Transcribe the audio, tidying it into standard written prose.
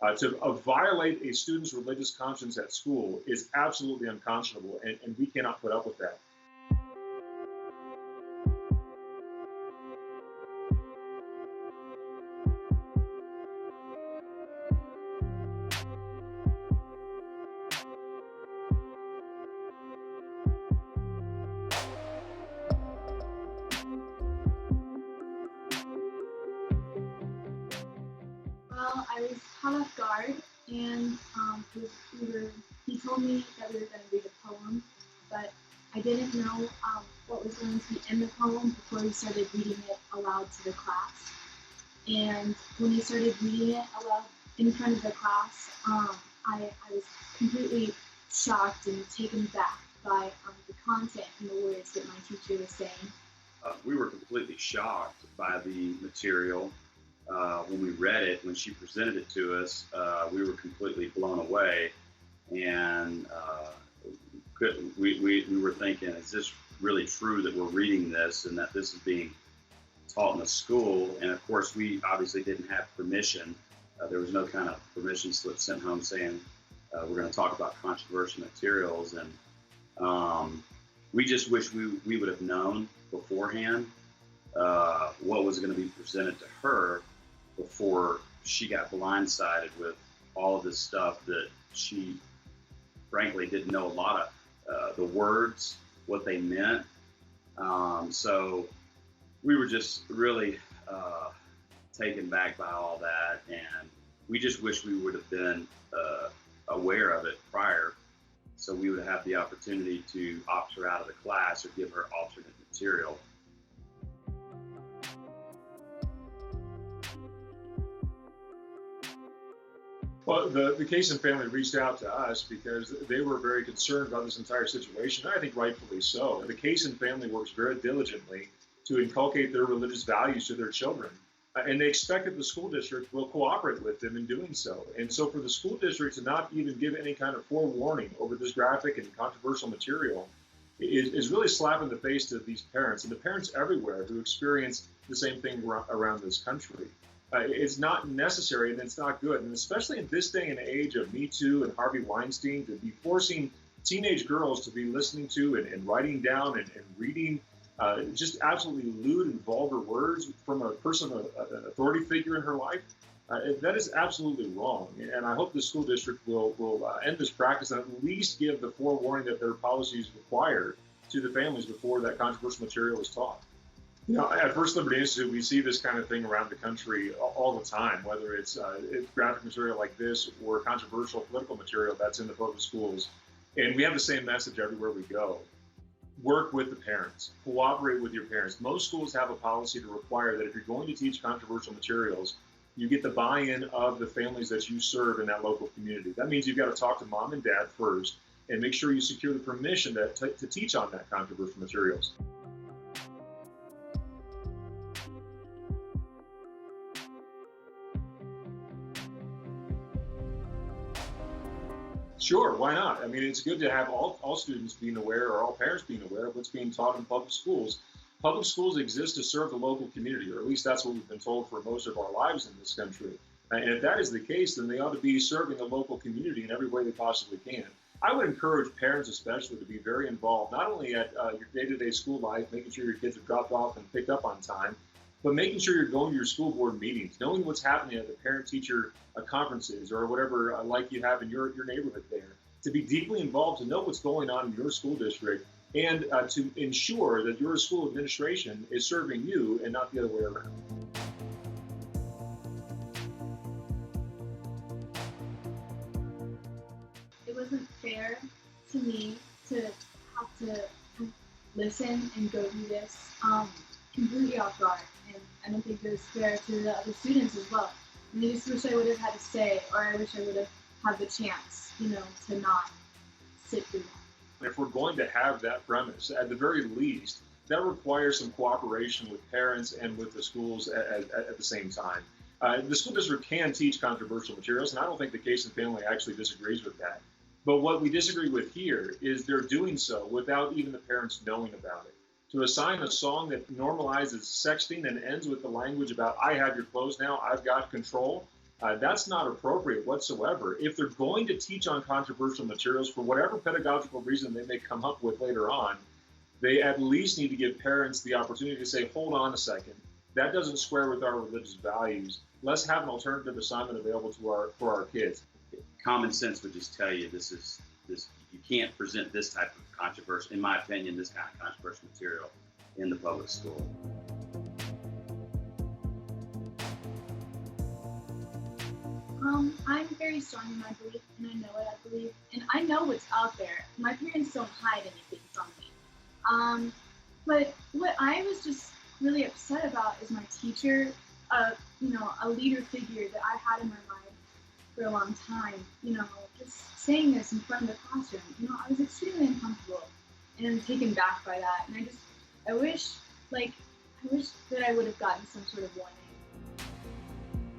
To violate a student's religious conscience at school is absolutely unconscionable, and we cannot put up with that. Well, I was caught off guard, and he told me that we were going to read a poem, but I didn't know what was going to be in the poem before he started reading it aloud to the class. And when he started reading it aloud in front of the class, I was completely shocked and taken back by the content and the words that my teacher was saying. We were completely shocked by the material. When we read it, when she presented it to us, we were completely blown away, and we were thinking, is this really true that we're reading this and that this is being taught in the school? And of course, we obviously didn't have permission. There was no kind of permission slip sent home saying we're going to talk about controversial materials, and we just wish we would have known beforehand what was going to be presented to her before she got blindsided with all of this stuff that she frankly didn't know a lot of the words, what they meant. So we were just really taken back by all that, and we just wish we would have been aware of it prior, so we would have the opportunity to opt her out of the class or give her alternate material. Well, the Cason family reached out to us because they were very concerned about this entire situation, and I think rightfully so. The Cason family works very diligently to inculcate their religious values to their children, and they expect that the school district will cooperate with them in doing so. And so for the school district to not even give any kind of forewarning over this graphic and controversial material is really slapping the face to these parents and the parents everywhere who experience the same thing around this country. It's not necessary, and it's not good. And especially in this day and age of Me Too and Harvey Weinstein, to be forcing teenage girls to be listening to and writing down and reading just absolutely lewd and vulgar words from a person, an authority figure in her life, that is absolutely wrong. And I hope the school district will end this practice and at least give the forewarning that their policies require to the families before that controversial material is taught. You know, at First Liberty Institute, we see this kind of thing around the country all the time, whether it's graphic material like this or controversial political material that's in the public schools. And we have the same message everywhere we go. Work with the parents. Cooperate with your parents. Most schools have a policy to require that if you're going to teach controversial materials, you get the buy-in of the families that you serve in that local community. That means you've got to talk to mom and dad first and make sure you secure the permission to teach on that controversial materials. Sure, why not? I mean, it's good to have all students being aware or all parents being aware of what's being taught in public schools. Public schools exist to serve the local community, or at least that's what we've been told for most of our lives in this country. And if that is the case, then they ought to be serving the local community in every way they possibly can. I would encourage parents especially to be very involved, not only at your day-to-day school life, making sure your kids are dropped off and picked up on time, but making sure you're going to your school board meetings, knowing what's happening at the parent-teacher conferences or whatever like you have in your neighborhood there, to be deeply involved, to know what's going on in your school district, and to ensure that your school administration is serving you and not the other way around. It wasn't fair to me to have to listen and go through this completely off guard, and I don't think it was fair to the other students as well. And I just wish I would have had to stay, or I wish I would have had the chance, to not sit through that. If we're going to have that premise, at the very least, that requires some cooperation with parents and with the schools at the same time. The school district can teach controversial materials, and I don't think the Cason family actually disagrees with that. But what we disagree with here is they're doing so without even the parents knowing about it. To assign a song that normalizes sexting and ends with the language about "I have your clothes now, I've got control," That's not appropriate whatsoever. If they're going to teach on controversial materials for whatever pedagogical reason they may come up with later on, they at least need to give parents the opportunity to say, hold on a second, that doesn't square with our religious values. Let's have an alternative assignment available for our kids. Common sense would just tell you this. You can't present this type of controversy, in my opinion, this kind of controversial material in the public school. I'm very strong in my belief, and I know what I believe, and I know what's out there. My parents don't hide anything from me. But what I was just really upset about is my teacher, a leader figure that I had in my life for a long time, just saying this in front of the classroom. I was extremely uncomfortable and taken back by that, and I wish that I would have gotten some sort of warning